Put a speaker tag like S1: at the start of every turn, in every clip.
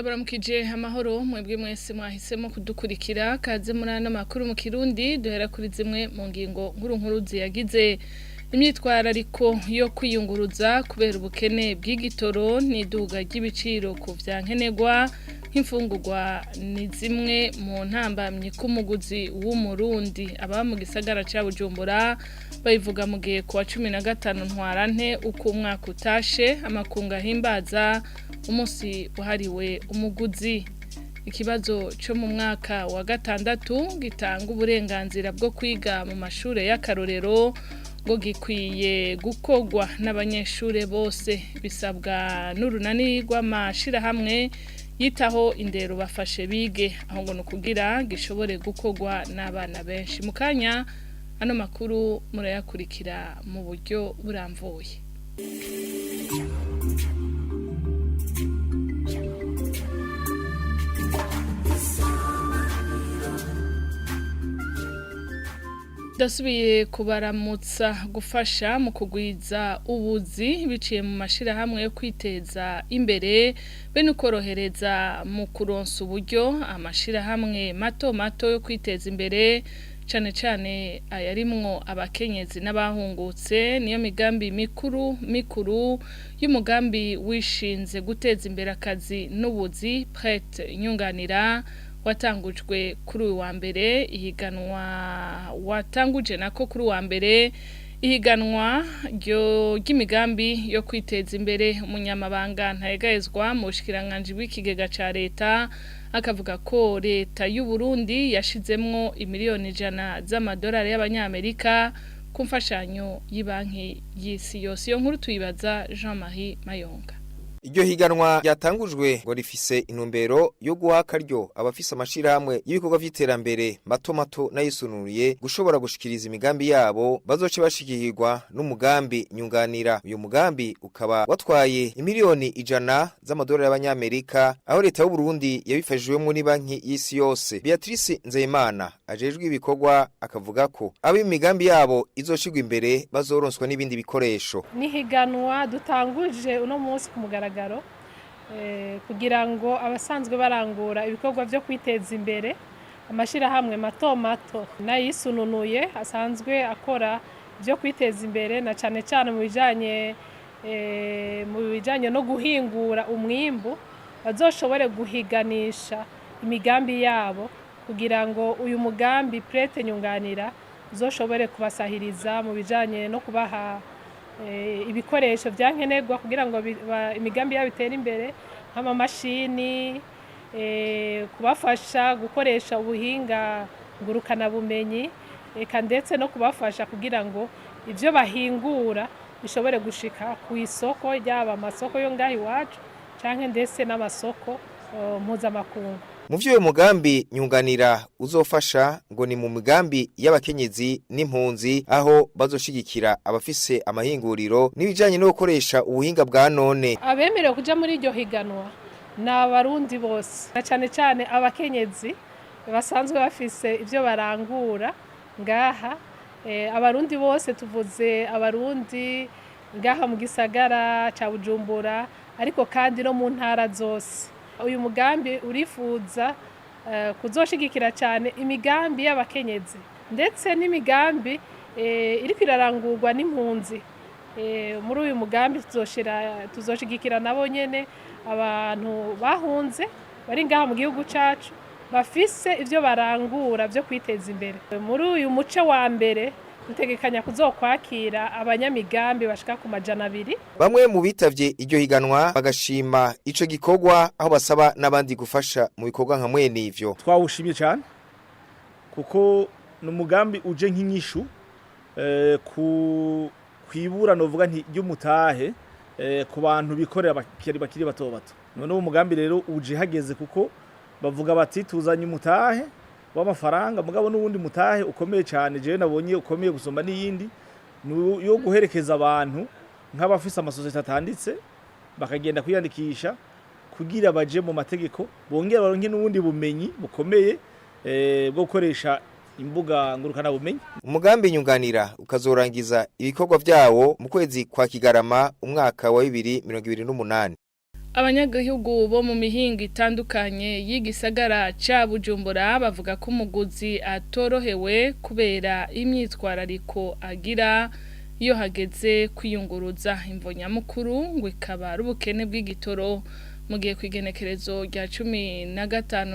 S1: Ndabaramukije amahoro mwebwe mwese mwahisemo kudukurikira kaze muri ano makuru mu Kirundi duhera kuri zimwe mu ngingo nkuru ziyagize imyitwarariko yo kwiyunguruza kubera ubukene bw'igitoro n'iduga ry'ibiciro ku vyankenerwa nk'imfungurwa ni zimwe mu ntambamye k'umuguzi w'umurundi aba mu gisagara ca Bujumbura bayivuga mu gihe kwa 15 ntwarante uko umwaka utashe amakunga himbaza umunsi wahariwe umuguzi. Ikibazo cyo mu mwaka wa gatandatu gitanga uburenganzira bwo kwiga mu mashure y'akarorero ngo gikwiye gukogwa n'abanyeshure bose bisabwa n'urunani rw'amashirahamwe yitaho indero bafashe bige aho ngo nukugira gishobore gukogwa n'abana benshi. Mukanya ano makuru murayakurikira mu buryo buramvuye. Dasubiye kubaramutsa gufasha mu kugwiza ubuzi biciye mu mashirahamwe yo kwiteza imbere be nukorohereza mu kuronsa uburyo amashirahamwe mato yo kwiteza imbere cane ayarimwo abakenyezi n'abahungutse niyo migambi mikuru y'umugambi wishinze guteza imbere akazi n'ubuzi Prête Nyunganira watangujwe kuri uyu wa mbere ihiganwa watanguje nako kuri wa mbere ihiganwa ry'imigambi yo kwiteza imbere umunyamabanga ntayegayezwa mu bushikiranganje bw'ikigega ca leta akavuga ko leta y'u Burundi yashizemwo imiliyoni 100 z'amadolari y'abanyamerika ku mfashanyo y'Ibanki y'Isi yose. Iyo nkuru tuyibaza Jean-Marie Mayonga.
S2: Iryo higanwa ryatangujwe ngo rifise intumbero yo guha akaryo abafise amashirahamwe y'ibikorwa vy'iterambere mato n'ayisunuye gushobora gushikiriza imigambi yabo bazoce bashikirwa n'umugambi Nyunganira. Uyu mugambi ukaba watwaye imiliyoni 100 z'amadolari y'abanyamerika aho leta y'u Burundi yabifashijwemo n'Ibanki y'Isi yose. Beatrice Nzeyimana ajejwe ibikorwa akavuga ko ab'imigambi yabo izoshigwa imbere bazoronswa n'ibindi bikoresho.
S3: Nihiganwa dutanguje uno munsi ku mugaragaro kugira ngo abasanzwe barangura ibikorwa byo kwiteza imbere amashirahamwe mato n'ayisununuye asanzwe akora byo kwiteza imbere na cane mu bijanye no guhingura umwimbu bazoshobore guhiganisha imigambi yabo kugira ngo uyu mugambi Prête Nyunganira uzoshobore kubasahiriza mu bijanye no kubaha ibikoresho vyankenerwa kugira ngo imigambi yabo itere imbere nk'amamashini kubafasha gukoresha ubuhinga ngurukana bumenyi eka ndetse no kubafasha kugira ngo ivyo bahingura bishobore gushika ku isoko ryaba amasoko yo ngaho iwacu canke ndetse n'amasoko mpuzamakungu.
S2: Mu vyo mugambi Nyunganira uzofasha ngo ni mu migambi y'abakenyezi n'impunzi aho bazoshigikira abafise amahinguriro n'ibijanye no gukoresha ubuhinga bwa none.
S3: Abemerewe kuja muri iryo higanwa n'abarundi bose na cane abakenyezi basanzwe bafise ivyo barangura ngaha abarundi bose tuvuze abarundi ngaha mu gisagara ca Bujumbura ariko kandi no mu ntara zose. Uyu mugambi urifuza kuzoshigikira cyane imigambi y'abakenyezi ndetse n'imigambi iriko irarangurwa n'impunzi. Muri uyu mugambi tuzoshigikira nabo nyene abantu bahunze bari ngaha mu gihugu cacu bafise ivyo barangura byo kwiteza imbere. Muri uyu muce wa mbere dutegekanya kuzokwakira abanyamigambi bashika ku 200.
S2: Bamwe mu bitavye iryo higanwa bagashima ico gikorwa aho basaba n'abandi gufasha mu bikorwa nka mwene ivyo.
S4: Twawushimye cyane kuko n'umugambi uje nk'inyishu kwibura novuga nti y'umutahe ku bantu bikorera bakiri bato. None uwo mugambi rero uje hageze kuko bavuga bati tuzanye umutahe w'amafaranga mugabo n'ubundi mutahe ukomeye cyane je nabonye ukomeye gusomba n'iyindi yo guherekeza abantu nk'abafise amasosiyete atanditse bakagenda kwiyandikisha kugira baje mu mategeko bongera baronke n'ubundi bumenyi bukomeye bwo gukoresha imbuga ngurukana bumenyi.
S2: Umugambi Nyunganira ukazorangiza ibikorwa vyawo mu kwezi kwa Kigarama umwaka wa 2028.
S1: Abanyagihugu bo mu mihingo itandukanye y'igisagara ca Bujumbura bavuga ko umuguzi atorohewe kubera imyitwarariko agira iyo hageze kwiyunguruza imvo nyamukuru ngo ikaba ari ubukene bw'igitoro mu gihe kwigenekerezo rya 15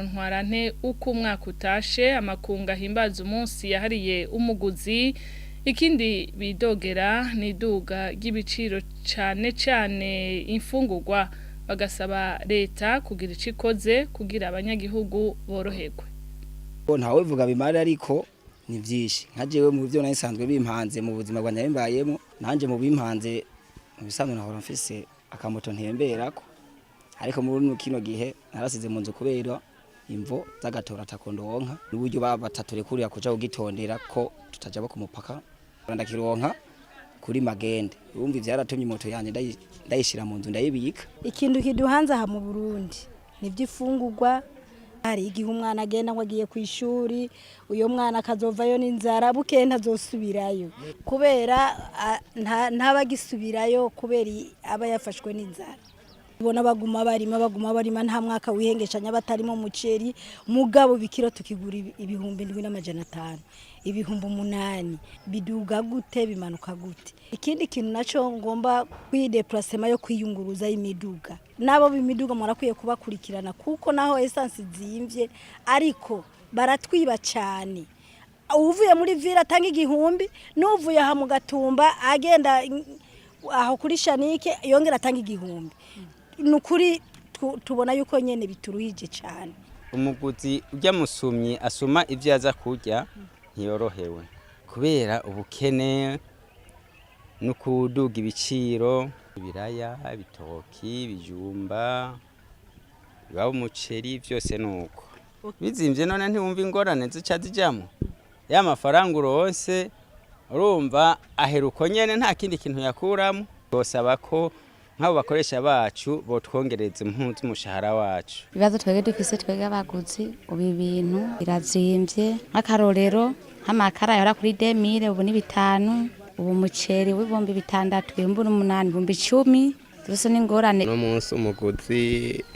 S1: ntwarante uko umwaka utashe amakunga himbaza umunsi yahariye umuguzi. Ikindi bidogera niduga ry'ibiciro cane imfungurwa bagasaba leta kugira icikoze kugira abanyagihugu boroherwe.
S5: Ntawe vuga bimara ariko ni byinshi nka jewe mu byo nasanzwe bimpanze mu buzima bwa nyambayemo nanje mu bimpanze mu bisanzwe nahora mfise akamoto ntemberako ariko muri kino gihe narasize mu nzu kubera imvo z'agatora takondonka n'uburyo batatu rekurira kuja kugitondera ko tutajaba ku mupaka ndakironka kuri magende urumva ivyaratumye moto yanje ndayishira mu nzu ndayibika.
S6: Ikintu kiduhanze aha mu Burundi ni by'ifungurwa. Hari igihe umwana agenda ngo agiye ku ishuri uyo mwana akazovayo n'inzara buke ntazosubirayo kubera ntabagisubirayo kubera aba yafashwe n'inzara. Bona baguma barima nta mwaka wihengeshanya batarimo muceri mugabo bikiro tukigura ibihumbi 7,500 ibihumbi 8 biduga gute bimanuka gute. Ikindi kintu naco ngomba kwideplacement yo kwiyunguruza imiduga nabo bimiduga murakwiye kubakurikirana kuko naho essence zimvye ariko baratwiba cyane. Uvuye muri vira atanga igihumbi n'uvuye aha mu Gatumba agenda aho kuri Shanike yongera atanga igihumbi. Nukuri tubona yuko nyene bituruhije cyane.
S7: Umuguzi ujya musumyi asuma ivyo aza kurya ntiyorohewe kubera ubukene no kuduga ibiciro ibiraya ibitoki bijumba biba umuceri byose nuko bizimvye none ntiwumva ingorane zica zijamo ya mafaranga uronse urumva aheruko nyene nta kindi kintu yakuramo gosaba ko nk'abo bakoresha bacu botwongereza impunzi umushahara wacu.
S8: Ibibazo twege dufise twege abaguzi ubu ibintu birazimvye nk'akarorero nk'amakara yora kuri 2000 ubu ni 5 ubu muceri w'ibombi 6 ibihumbi 8 ibihumbi 10 zose n'ingorane.
S9: No munsi umuguzi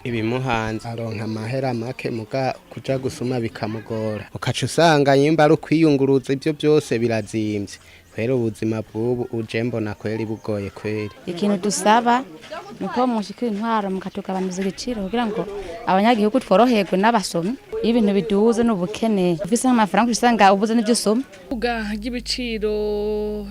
S9: ibimuhanze aronka amahera make muga kuja gusuma bikamugora ukaca usanga yimba ari kwiyunguruza ibyo byose birazimvye. Kwera ubuzima bw'ubu uje mbona kweri bugoye kweri.
S8: Ikintu dusaba nuko mushikira intwaro mukatugabaniriza igiciro kugira ngo abanyagihugu tworoherwe n'abasomi ibintu biduze n'ubukene ufise amafaranga usanga ubuze n'ibyo soma.
S1: Uga ry'ibiciro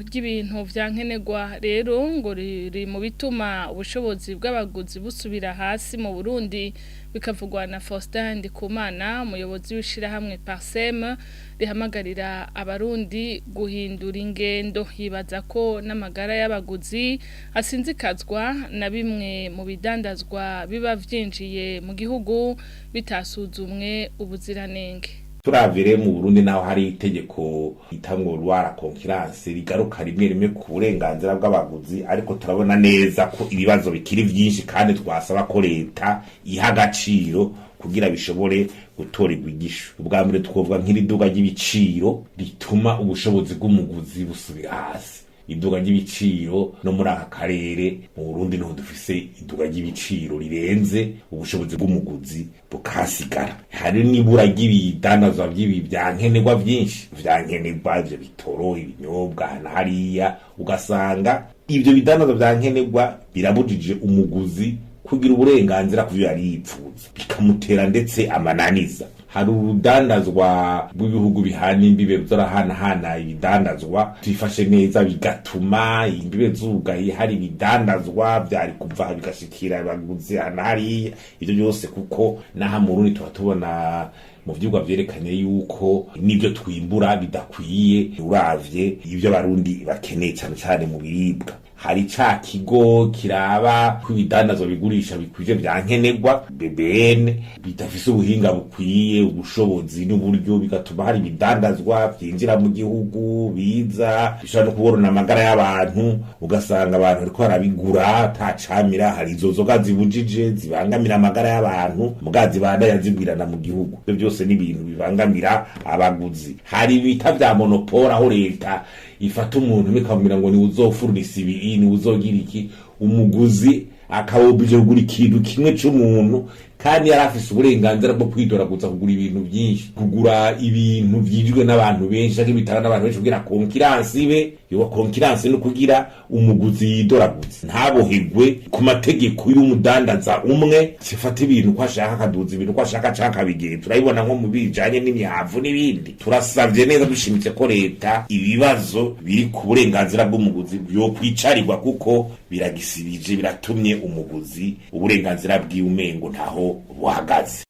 S1: ry'ibintu vyankenerwa rero ngo riri mu bituma ubushobozi bw'abaguzi busubira hasi mu Burundi bikavugwa na Faustin Ndikumana umuyobozi w'ishira hamwe Parsem rihamagarira abarundi guhindura ingendo. Yibaza ko n'amagara y'abaguzi asinzikazwa na bimwe mu bidandazwa biba vyinjiye mu gihugu bitasuzumwe ubuziranenge.
S10: Turavire mu Burundi naho hari itegeko itango rwara concurrence rigaruka rimwe ku burenganzira bw'abaguzi ariko turabona neza ko ibibazo bikiri byinshi kandi twasaba ko leta iha agaciro kugira bishobore gutora igwigisho. Ubwa mbere twovuga nk'iriduga ry'ibiciro rituma ubushobozi bw'umuguzi busubira hasi. Iduga ry'ibiciro no muri aka karere mu Burundi no dufise iduga ry'ibiciro rirenze ubushobozi bw'umuguzi bukasigara. Hari nibura ry'ibidandazwa by'ibyankenerwa byinshi vyankenerwa ivyo bitoro ibinyobwa na hariya ugasanga ivyo bidandazwa vyankenerwa birabujije umuguzi kugira uburenganzira kuvyo yari yipfuza bikamutera ndetse amananiza. Hari urudandazwa rw'ibihugu bihana imbibe ruzorahana ibidandazwa twifashe neza bigatuma imbibe zugaye hari ibidandazwa byari kuva bigashikira abaguzi hana hariya. Ivyo byose kuko naha mu Burundi tuba tubona mu vyigwa vyerekanye yuko nivyo twimbura bidakwiye uravye ivyo abarundi bakeneye cyane mu biribwa. Hari ca kigo kiraba kw'ibidandazwa bigurisha bikwije vyankenerwa BBN bitafise ubuhinga bukwiye ubushobozi n'uburyo bigatuma hari ibidandazwa byinjira mu gihugu biza bishobora no kuborona amagara y'abantu ugasanga abantu bariko barabigura tacamira. Hari izo zoga zibujije zibangamira amagara y'abantu mugazi bandaya zibwirana mu gihugu. Ibyo byose ni ibintu bibangamira abaguzi. Hari ibita vya monopole aho leta ifata umuntu bikamubwira ngo ni uzofurunisa ibi ni uzogira iki umuguzi akawobije kugura ikintu kimwe c'umuntu kandi yari afise uburenganzira bwo kwidoraguza kugura ibintu byinshi, kugura ibintu vyinjijwe n'abantu benshi canke bitara n'abantu benshi kugira konkiransi ibe. Yo konkiransi no kugira umuguzi yidoraguze ntabohigwe ku mategeko y'umudandaza umwe, sifata ibintu ko ashaka akaduza ibintu ko ashaka canke abigenza. Turabibona nko mu bijanye n'imyavu n'ibindi. Turasavye neza dushimitse ko leta ibibazo biri ku burenganzira bw'umuguzi byo kwicarirwa kuko biragisibije, biratumye umuguzi uburenganzira bw'umengo ntaho buhagaze.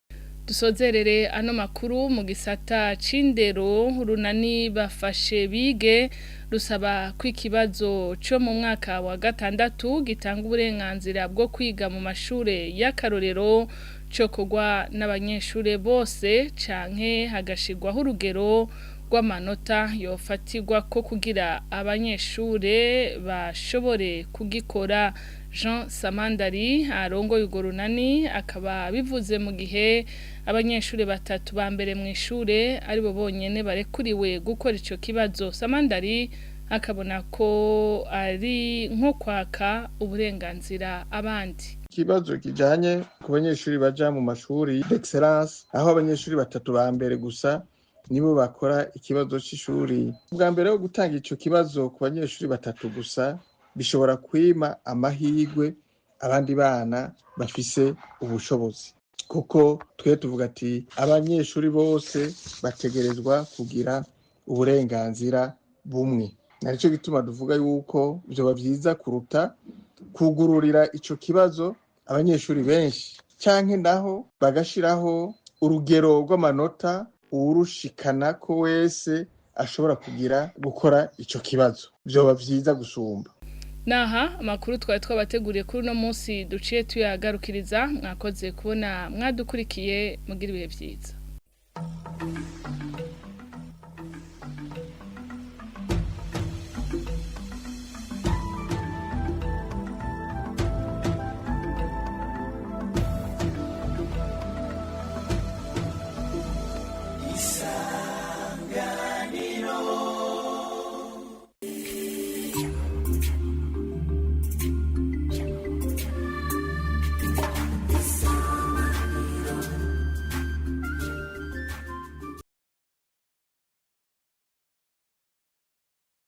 S1: Dusozerere ano makuru mu gisata c'indero. Urunani bafashe bige rusaba ko ikibazo cyo mu mwaka wa gatandatu gitanga uburenganzira bwo kwiga mu mashure y'akarorero cyo kugwa n'abanyeshure bose canke hagashirwaho urugero rw'amanota yofatirwa ko kugira abanyeshure bashobore kugikora. Jean Samandari arongoye urwo runani akaba bivuze mu gihe abanyeshure batatu ba mbere mu ishure aribo bonyene barekuriwe gukora ico kibazo. Samandari akabona ko ari nko kwaka uburenganzira abandi.
S11: Ikibazo kijanye ku banyeshuri baja mu mashuri d'excellence aho abanyeshuri batatu ba mbere gusa nibo bakora ikibazo c'ishuri. Ubwa mbere wo gutanga ico kibazo ku banyeshuri batatu gusa bishobora kwima amahirwe abandi bana bafise ubushobozi, kuko twe tuvuga ati abanyeshuri bose bategerezwa kugira uburenganzira bumwe. Narico gituma tuvuga yuko vyoba vyiza kuruta kugururira ico kibazo abanyeshuri benshi, canke naho bagashiraho urugero rw'amanota urushikana ko wese ashobora kugira gukora ico kibazo, vyoba vyiza gusumba.
S1: Naha amakuru twari twabateguriye kuri no munsi duciye tuyagarukiriza. Mwakoze kubona mwadukurikiye, mugira ibihe vyiza.